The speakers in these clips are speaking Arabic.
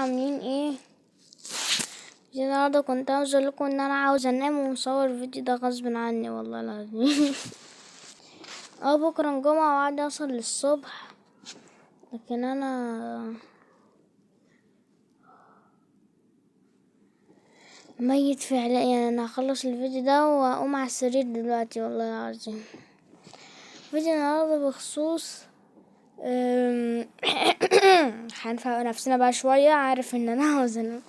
عاملين ايه؟ النهارده كنت عاوز اقول لكم ان انا عاوز انام ومصور الفيديو ده غصب عني والله العظيم. بكره الجمعة وعادي اوصل للصبح، لكن انا ميت فعليا. انا هخلص الفيديو ده واقوم على السرير دلوقتي والله العظيم. فيديو النهارده بخصوص هنفوق نفسنا بقى شوية، عارف ان انا عاوز انام.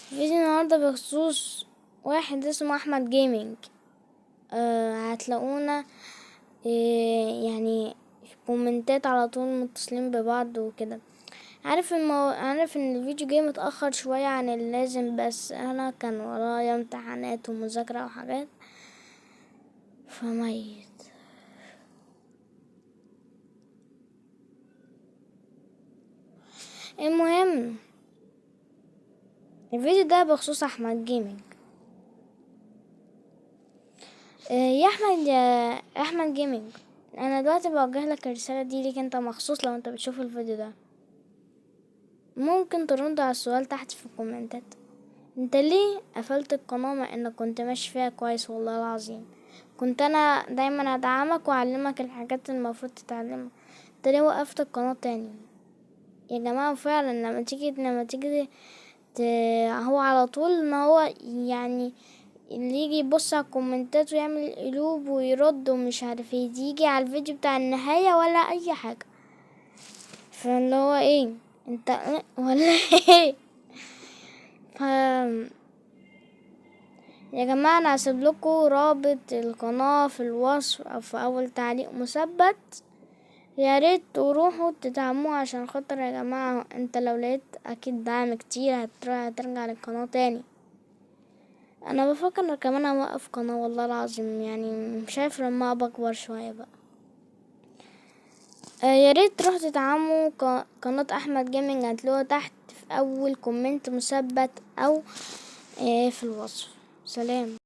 فيديو النهارده بخصوص واحد اسمه احمد جيمنج. هتلاقونا يعني في كومنتات على طول متصلين ببعض وكده. عارف ان الفيديو جاي متأخر شوية عن اللازم، بس انا كان ورايا امتحانات ومذاكرة وحاجات فميت. المهم الفيديو ده بخصوص احمد جيمنج. يا احمد جيمنج، انا دلوقتي بوجه لك الرسالة دي ليك انت مخصوص. لو انت بتشوف الفيديو ده ممكن ترد على السؤال تحت في الكومنتات. انت ليه قفلت القناة مع انك كنت ماشي فيها كويس؟ والله العظيم كنت انا دايما ادعمك واعلمك الحاجات المفروض تتعلمها. انت ليه وقفت القناة تاني يا جماعة؟ فعلا لما تيجي هو على طول ما هو يعني اللي يجي يبص على الكومنتات ويعمل قلوب ويرد ومش عارف ايه، يجي على الفيديو بتاع النهاية ولا اي حاجة. فاللي هو ايه انت ولا ايه؟ يا جماعة انا هسيب لكم رابط القناة في الوصف او في اول تعليق مثبت، يا ريت تروحوا تدعموه عشان خاطر يا جماعة انت لو لقيت اكيد دعم كتير هترجع للقناة تاني. انا بفكر كمان اوقف قناة والله العظيم، يعني مش عارف لما بكبر شوية بقى. يا ريت تروحوا تدعموا قناة احمد جيمنج، هتلاقوها تحت في اول كومنت مثبت او في الوصف. سلام.